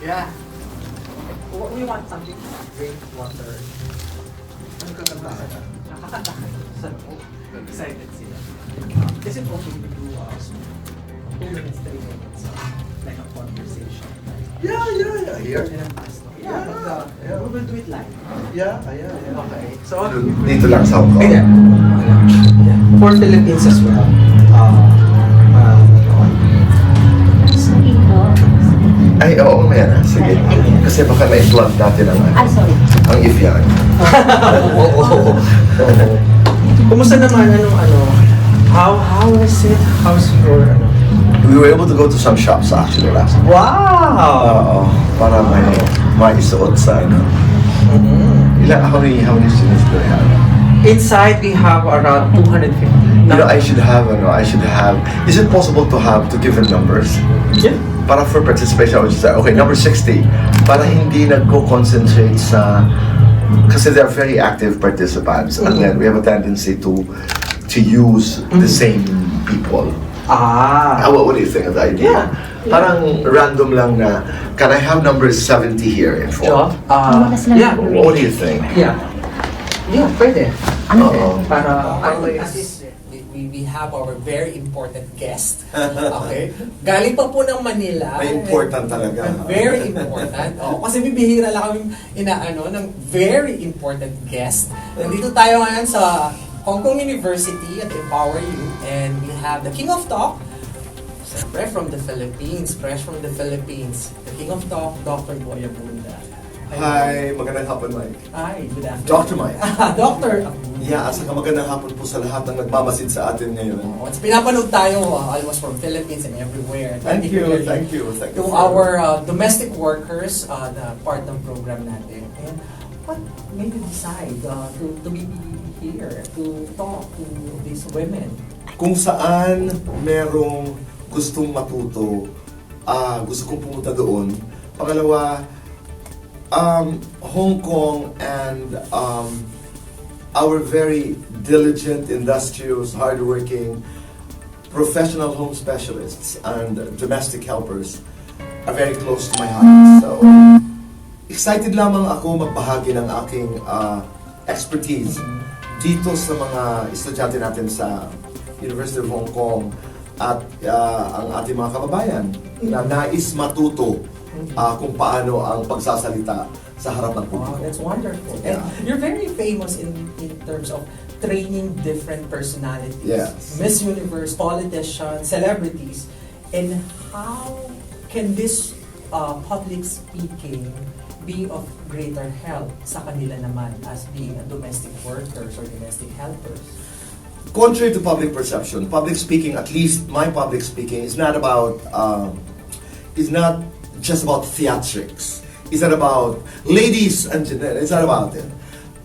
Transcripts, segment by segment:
Yeah. We want something. Drink water. Ano kakantahan? Nakakanta ka sa loob. Excited sila. Is it okay to do 2 minutes, 3 minutes? Like a conversation? Yeah. Here. And a fast talk. Yeah. We will do it live. Yeah. Okay. So, Dito lang sa Hong Kong. yeah. For Philippines as well. Ay, oo, mamaya na. Sige. Kasi baka na-implant natin ang, sorry. ang if yan. Oo. Kumusta naman? How is it? How's your, We were able to go to some shops actually last night. Wow! Para may maisuot sa how many students do we have? Inside, we have around 250. I should have, is it possible to give them numbers? Yeah. Para for participation, I would just say, okay, number 60. Para hindi nagko-concentrate sa, kasi they're very active participants. And then we have a tendency to use the same people. What do you think of the idea? Parang random lang na, can I have number 70 here in front? Yeah. What do you think? Yeah, pwede. Para we have our very important guest. Okay? Galing pa po ng Manila. Ay, important talaga. Very important. Kasi bibihira lang kami ng very important guest. Nandito tayo ngayon sa Hong Kong University at Empower You, and we have the King of Talk, fresh from the Philippines, the King of Talk, Dr. Abunda. Hi, magandang hapon, Mike. Hi, good afternoon. Dr. Mike. Dr. Yeah, asa ka magandang hapon po sa lahat ng nagmamasid sa atin ngayon. Pinapanood tayo almost from Philippines and everywhere. Thank you. To our domestic workers na part ng program natin. And what made you decide to be here, to talk to these women? Kung saan merong gustong matuto, gusto kong pumunta doon. Pangalawa, Hong Kong and our very diligent, industrious, hardworking, professional home specialists and domestic helpers are very close to my heart. So, excited lamang ako magbahagi ng aking expertise dito sa mga estudyante natin sa University of Hong Kong at ang ating mga kababayan na nais matuto kung paano ang pagsasalita sa harap ng publiko. Wow, that's wonderful. Yeah. And you're very famous in terms of training different personalities. Yes. Miss Universe, politicians, celebrities. And how can this public speaking be of greater help sa kanila naman as being a domestic workers or domestic helpers? Contrary to public perception, public speaking, at least my public speaking, is not about is not just about theatrics. It's not about ladies and gentlemen. It's not about it.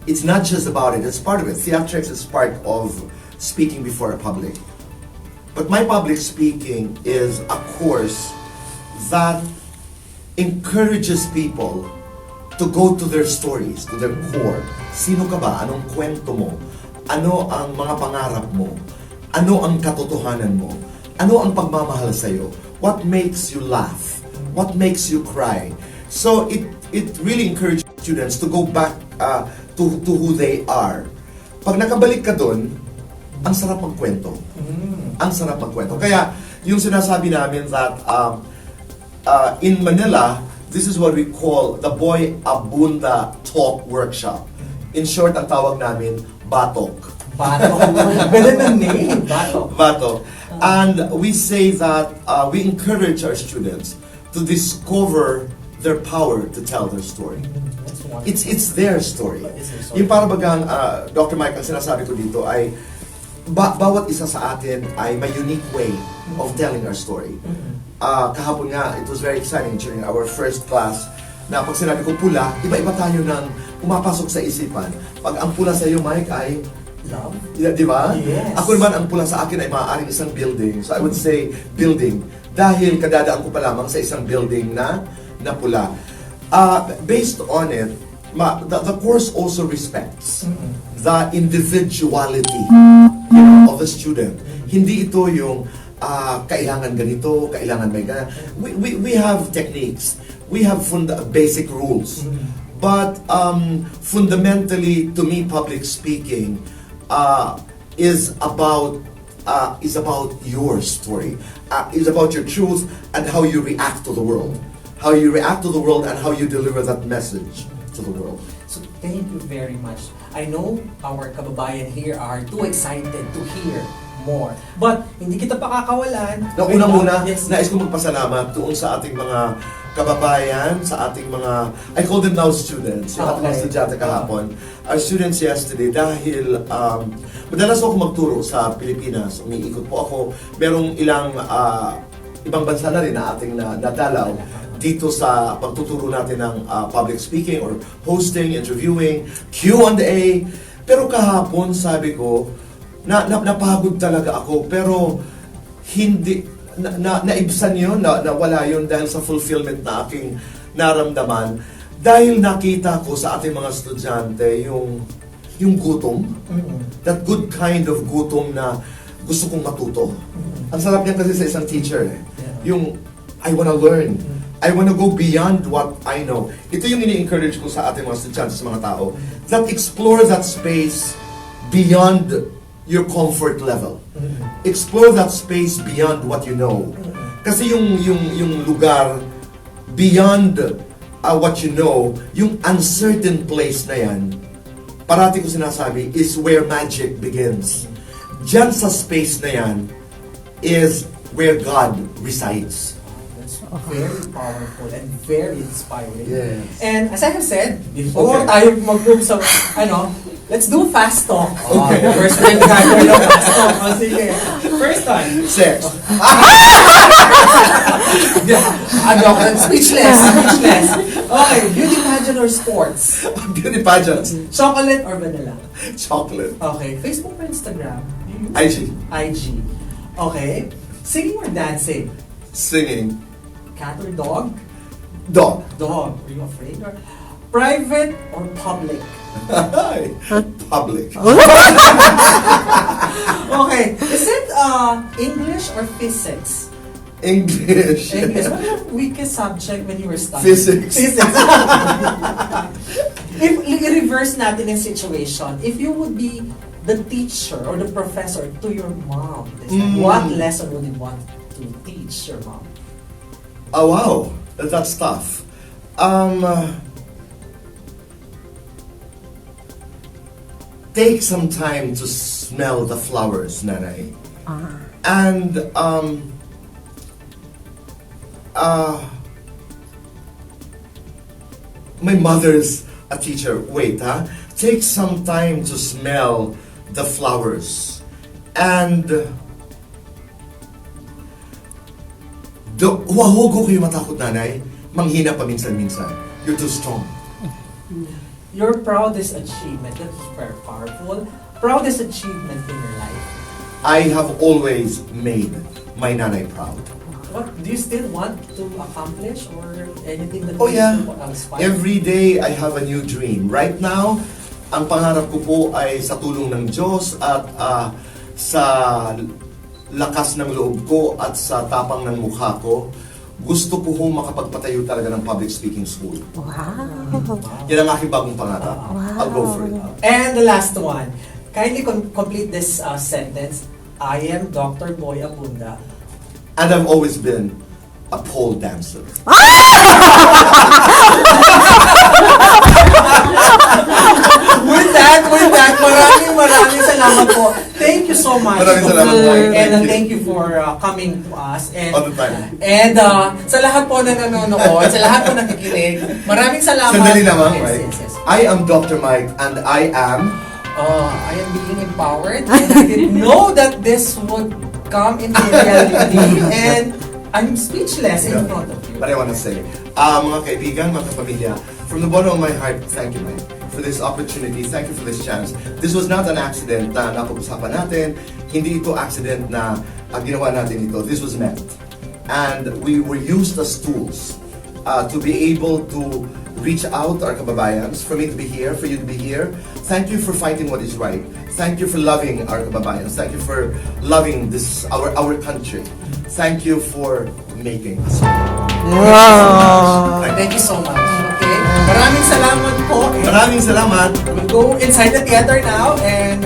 It's not just about it. It's part of it. Theatrics is part of speaking before a public. But my public speaking is a course that encourages people to go to their stories, to their core. Sino ka ba? Anong kwento mo? Ano ang mga pangarap mo? Ano ang katotohanan mo? Ano ang pagmamahal sa'yo? What makes you laugh? What makes you cry? So it really encourages students to go back to who they are. Pag nakabalik ka doon, ang sarap magkwento. Ang sarap magkwento. Kaya yung sinasabi namin that in Manila, this is what we call the Boy Abunda Talk Workshop. In short, ang tawag namin, Batok. Batok. Ganda ng name, Batok. Batok. And we say that we encourage our students to discover their power to tell their story. That's wonderful. It's their story. It's their story. Yung para bagang, Dr. Mike, ang sinasabi ko dito ay bawat isa sa atin ay may unique way of telling our story. Kahapon nga, it was very exciting during our first class na pag sinabi ko pula, iba-iba tayo ng pumapasok sa isipan. Pag ang pula sa iyo, Mike, ay Love? di ba? Yes. Ako naman, ang pula sa akin ay maaaring isang building. So I would say building. Dahil kadadaan ko pa lamang sa isang building na pula. Based on it, the course also respects the individuality of the student. Hindi ito yung kailangan ganito, kailangan may ganyan. We have techniques. We have basic rules. But fundamentally, to me, public speaking is about your story. Is about your truth and how you react to the world. How you react to the world and how you deliver that message to the world. So thank you very much. I know our kababayan here are too excited to hear more. But hindi kita pakakawalan. Una-una, Yes. nais ko magpasalamat doon sa ating mga kababayan, sa ating mga, I call them now students, yung ating mga estudyante kahapon. Our students yesterday, dahil madalas ako magturo sa Pilipinas, umiikot po ako, merong ilang ibang bansa na rin na ating nadalaw dito sa pagtuturo natin ng public speaking or hosting, interviewing, Q&A. Pero kahapon, sabi ko, napagod talaga ako, pero hindi, naibsan yun, nawala yun dahil sa fulfillment na aking naramdaman. Dahil nakita ko sa ating mga estudyante yung gutom, that good kind of gutom na gusto kong matuto. Ang sarap niyan kasi sa isang teacher, yung I wanna learn. I wanna go beyond what I know. Ito yung ini-encourage ko sa ating mga estudyante, sa mga tao, that explore that space beyond your comfort level. Explore that space beyond what you know. Kasi yung lugar beyond what you know, yung uncertain place na yan, parati ko sinasabi, is where magic begins. Diyan sa space na yan is where God resides. That's very powerful and very inspiring. Yes. And as I have said, before tayo mag-move sa, let's do fast talk. Okay. First time gagawin ng fast talk. Sige. First time. Sex. Speechless. Okay, beauty pageant or sports? Beauty pageants. Chocolate or vanilla? Chocolate. Okay, Facebook or Instagram? IG. IG. Okay. Singing or dancing? Singing. Cat or dog? Dog. Dog. Are you afraid? Or private or public? Public. Okay. Is it English or physics? English. English. What was your weakest subject when you were studying? Physics. Physics. If i-reverse natin yung situation, if you would be the teacher or the professor to your mom, what lesson would you want to teach your mom? Oh wow, that's tough. Take some time to smell the flowers, Nanay. And my mother's a teacher. Wait, take some time to smell the flowers. And huwag ko kayo matakot, Nanay. Manghina pa minsan-minsan. You're too strong. Your proudest achievement, that's very powerful. Proudest achievement in your life. I have always made my nanay proud. What do you still want to accomplish or anything that Oh yeah. you aspire? Every day I have a new dream. Right now, ang pangarap ko po ay sa tulong ng Diyos at sa lakas ng loob ko at sa tapang ng mukha ko, gusto ko hong makapagpatayo talaga ng public speaking school. Wow. Yan ang aking bagong pangarap. I'll go for it. And the last one, kindly complete this sentence. I am Dr. Boy Abunda. And I've always been a pole dancer. With that, maraming salamat po. Thank you so much. Maraming salamat po. And Thank you. thank you for coming to us. And, All the time. And sa lahat po na nanonood, sa lahat po nakikinig, maraming salamat. Sandali naman, Yes, right? yes, yes. I am Dr. Mike and I am... I am being empowered and I didn't know that this would come into reality and I'm speechless in front of you. But I want to say, mga kaibigan, mga kapamilya, from the bottom of my heart, thank you, Mike, for this opportunity. Thank you for this chance. This was not an accident na napag-usapan natin. Hindi ito accident na ginawa natin ito. This was meant. And we were used as tools to be able to reach out, our kababayans, for me to be here, for you to be here. Thank you for fighting what is right. Thank you for loving our kababayans. Thank you for loving this our country. Thank you for making us. Wow! Thank you so much. Okay? Maraming salamat po. Maraming salamat. We'll go inside the theater now and